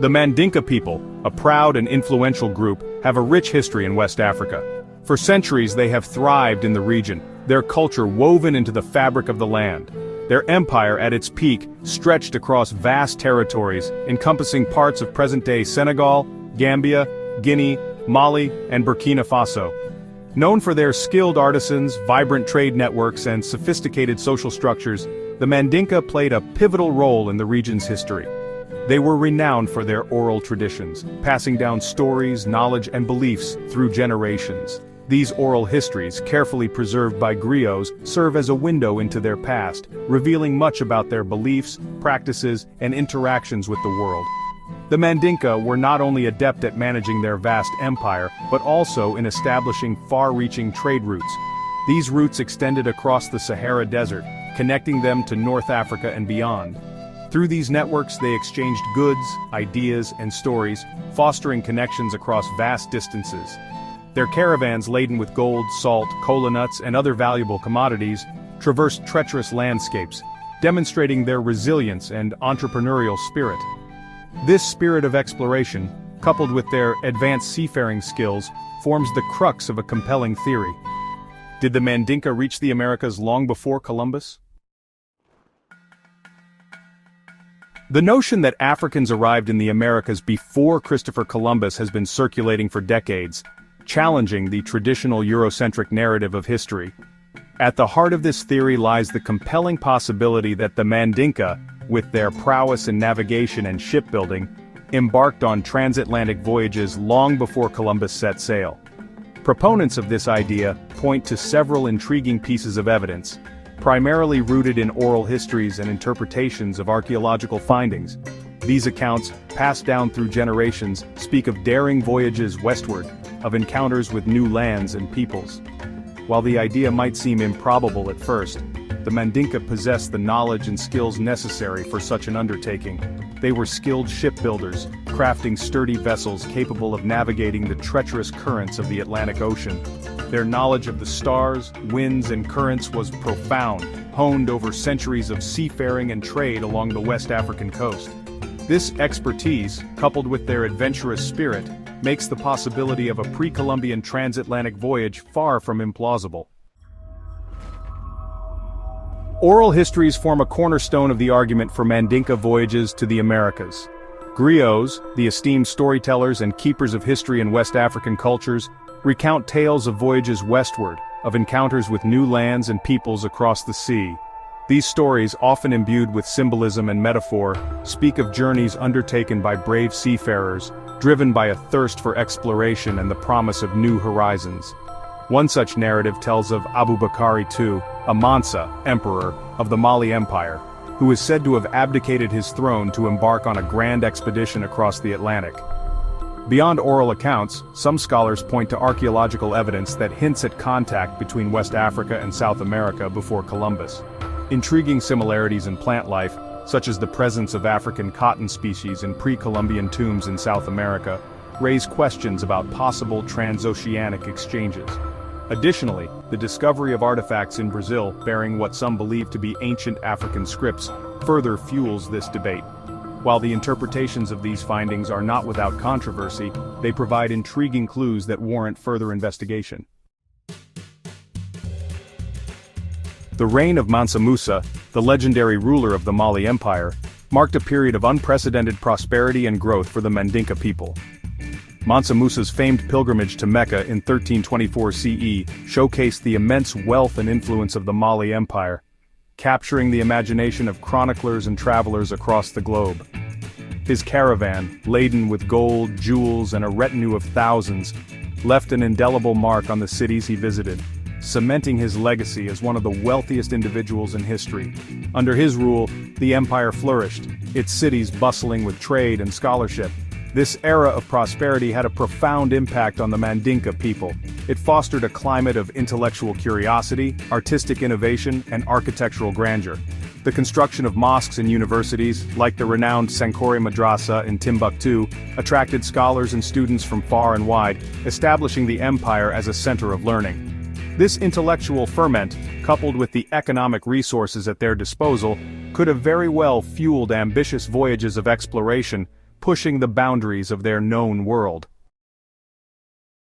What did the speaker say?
The Mandinka people, a proud and influential group, have a rich history in West Africa. For centuries they have thrived in the region, their culture woven into the fabric of the land. Their empire at its peak stretched across vast territories, encompassing parts of present-day Senegal, Gambia, Guinea, Mali, and Burkina Faso. Known for their skilled artisans, vibrant trade networks, and sophisticated social structures, the Mandinka played a pivotal role in the region's history. They were renowned for their oral traditions, passing down stories, knowledge, and beliefs through generations. These oral histories, carefully preserved by griots, serve as a window into their past, revealing much about their beliefs, practices, and interactions with the world. The Mandinka were not only adept at managing their vast empire, but also in establishing far-reaching trade routes. These routes extended across the Sahara Desert, connecting them to North Africa and beyond. Through these networks they exchanged goods, ideas, and stories, fostering connections across vast distances. Their caravans laden with gold, salt, kola nuts, and other valuable commodities traversed treacherous landscapes, demonstrating their resilience and entrepreneurial spirit. This spirit of exploration, coupled with their advanced seafaring skills, forms the crux of a compelling theory. Did the Mandinka reach the Americas long before Columbus? The notion that Africans arrived in the Americas before Christopher Columbus has been circulating for decades, challenging the traditional Eurocentric narrative of history. At the heart of this theory lies the compelling possibility that the Mandinka, with their prowess in navigation and shipbuilding, embarked on transatlantic voyages long before Columbus set sail. Proponents of this idea point to several intriguing pieces of evidence, primarily rooted in oral histories and interpretations of archaeological findings. These accounts, passed down through generations, speak of daring voyages westward, of encounters with new lands and peoples. While the idea might seem improbable at first, the Mandinka possessed the knowledge and skills necessary for such an undertaking. They were skilled shipbuilders, crafting sturdy vessels capable of navigating the treacherous currents of the Atlantic Ocean. Their knowledge of the stars, winds, and currents was profound, honed over centuries of seafaring and trade along the West African coast. This expertise, coupled with their adventurous spirit, makes the possibility of a pre-Columbian transatlantic voyage far from implausible. Oral histories form a cornerstone of the argument for Mandinka voyages to the Americas. Griots, the esteemed storytellers and keepers of history in West African cultures, recount tales of voyages westward, of encounters with new lands and peoples across the sea. These stories, often imbued with symbolism and metaphor, speak of journeys undertaken by brave seafarers, driven by a thirst for exploration and the promise of new horizons. One such narrative tells of Abubakar II, a Mansa, emperor, of the Mali Empire, who is said to have abdicated his throne to embark on a grand expedition across the Atlantic. Beyond oral accounts, some scholars point to archaeological evidence that hints at contact between West Africa and South America before Columbus. Intriguing similarities in plant life, such as the presence of African cotton species in pre-Columbian tombs in South America, raise questions about possible transoceanic exchanges. Additionally, the discovery of artifacts in Brazil bearing what some believe to be ancient African scripts further fuels this debate. While the interpretations of these findings are not without controversy, they provide intriguing clues that warrant further investigation. The reign of Mansa Musa, the legendary ruler of the Mali Empire, marked a period of unprecedented prosperity and growth for the Mandinka people. Mansa Musa's famed pilgrimage to Mecca in 1324 CE showcased the immense wealth and influence of the Mali Empire, capturing the imagination of chroniclers and travelers across the globe. His caravan, laden with gold, jewels, and a retinue of thousands, left an indelible mark on the cities he visited, cementing his legacy as one of the wealthiest individuals in history. Under his rule, the empire flourished, its cities bustling with trade and scholarship. This era of prosperity had a profound impact on the Mandinka people. It fostered a climate of intellectual curiosity, artistic innovation, and architectural grandeur. The construction of mosques and universities, like the renowned Sankore Madrasa in Timbuktu, attracted scholars and students from far and wide, establishing the empire as a center of learning. This intellectual ferment, coupled with the economic resources at their disposal, could have very well fueled ambitious voyages of exploration, pushing the boundaries of their known world.